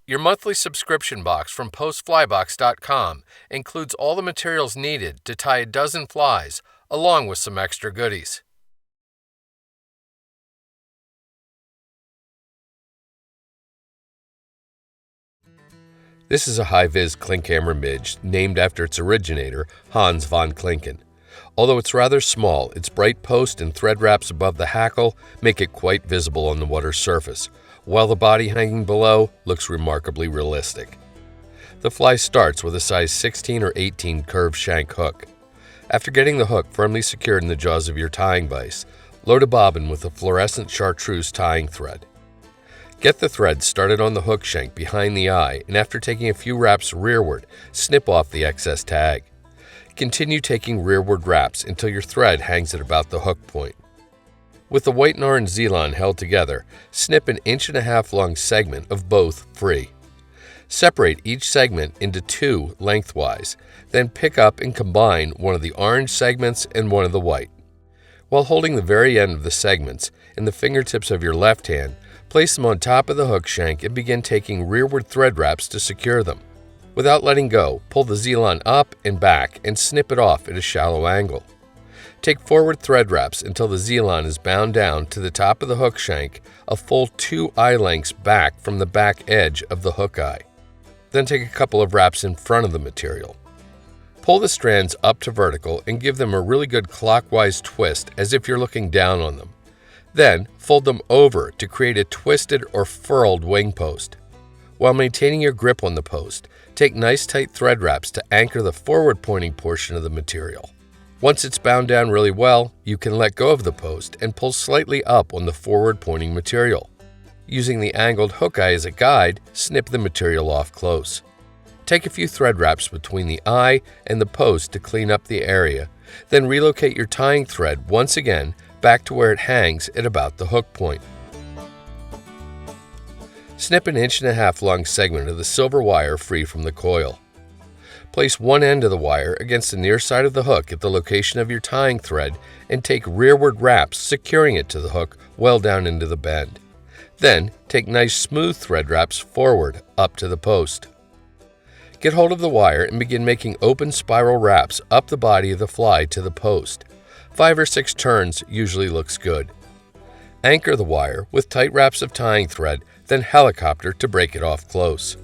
Your monthly subscription box from Postflybox.com includes all the materials needed to tie a dozen flies, along with some extra goodies. This is a high-vis Klinkhammer Midge named after its originator, Hans von Klinken. Although it's rather small, its bright post and thread wraps above the hackle make it quite visible on the water's surface, while the body hanging below looks remarkably realistic. The fly starts with a size 16 or 18 curved shank hook. After getting the hook firmly secured in the jaws of your tying vise, load a bobbin with a fluorescent chartreuse tying thread. Get the thread started on the hook shank behind the eye, and after taking a few wraps rearward, snip off the excess tag. Continue taking rearward wraps until your thread hangs at about the hook point. With the white and orange Z-line held together, snip an 1.5 inch long segment of both free. Separate each segment into two lengthwise, then pick up and combine one of the orange segments and one of the white. While holding the very end of the segments in the fingertips of your left hand, place them on top of the hook shank and begin taking rearward thread wraps to secure them. Without letting go, pull the Z-line up and back and snip it off at a shallow angle. Take forward thread wraps until the Z-line is bound down to the top of the hook shank, a full 2 eye lengths back from the back edge of the hook eye. Then take a couple of wraps in front of the material. Pull the strands up to vertical and give them a really good clockwise twist as if you're looking down on them. Then fold them over to create a twisted or furled wing post. While maintaining your grip on the post, take nice tight thread wraps to anchor the forward pointing portion of the material. Once it's bound down really well, you can let go of the post and pull slightly up on the forward pointing material. Using the angled hook eye as a guide, snip the material off close. Take a few thread wraps between the eye and the post to clean up the area, then relocate your tying thread once again back to where it hangs at about the hook point. Snip an 1.5 inch long segment of the silver wire free from the coil. Place one end of the wire against the near side of the hook at the location of your tying thread and take rearward wraps securing it to the hook well down into the bend. Then take nice smooth thread wraps forward up to the post. Get hold of the wire and begin making open spiral wraps up the body of the fly to the post. 5 or 6 turns usually looks good. Anchor the wire with tight wraps of tying thread, then helicopter to break it off close.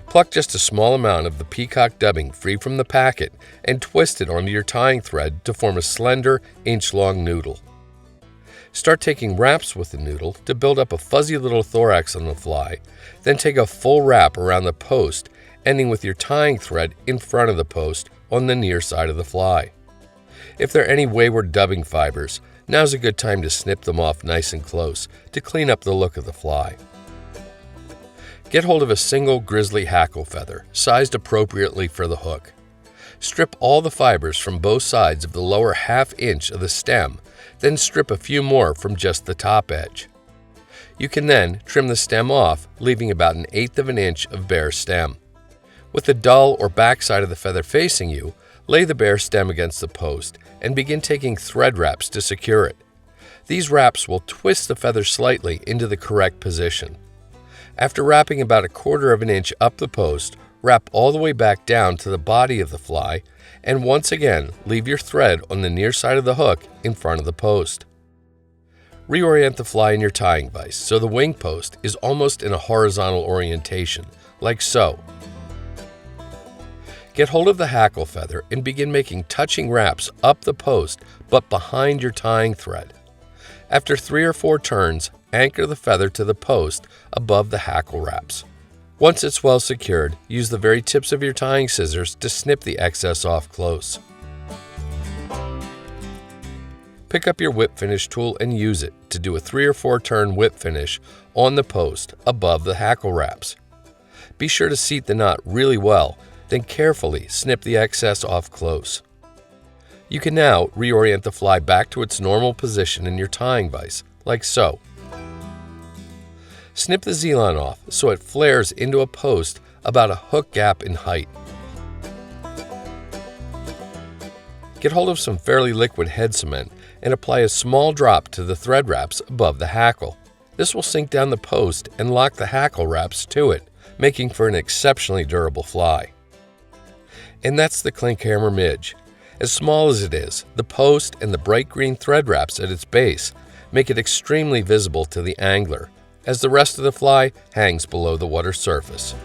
Pluck just a small amount of the peacock dubbing free from the packet and twist it onto your tying thread to form a slender, inch-long noodle. Start taking wraps with the noodle to build up a fuzzy little thorax on the fly, then take a full wrap around the post, ending with your tying thread in front of the post on the near side of the fly. If there are any wayward dubbing fibers, now's a good time to snip them off nice and close to clean up the look of the fly. Get hold of a single grizzly hackle feather, sized appropriately for the hook. Strip all the fibers from both sides of the lower 1/2 inch of the stem, then strip a few more from just the top edge. You can then trim the stem off, leaving about 1/8 inch of bare stem. With the dull or back side of the feather facing you, lay the bare stem against the post and begin taking thread wraps to secure it. These wraps will twist the feather slightly into the correct position. After wrapping about 1/4 inch up the post, wrap all the way back down to the body of the fly, and once again leave your thread on the near side of the hook in front of the post. Reorient the fly in your tying vise so the wing post is almost in a horizontal orientation, like so. Get hold of the hackle feather and begin making touching wraps up the post but behind your tying thread. After 3 or 4 turns, anchor the feather to the post above the hackle wraps. Once it's well secured, use the very tips of your tying scissors to snip the excess off close. Pick up your whip finish tool and use it to do a 3 or 4 turn whip finish on the post above the hackle wraps. Be sure to seat the knot really well, then carefully snip the excess off close. You can now reorient the fly back to its normal position in your tying vise, like so. Snip the Z-line off so it flares into a post about a hook gap in height. Get hold of some fairly liquid head cement and apply a small drop to the thread wraps above the hackle. This will sink down the post and lock the hackle wraps to it, making for an exceptionally durable fly. And that's the Klinkhammer Midge. As small as it is, the post and the bright green thread wraps at its base make it extremely visible to the angler, as the rest of the fly hangs below the water surface.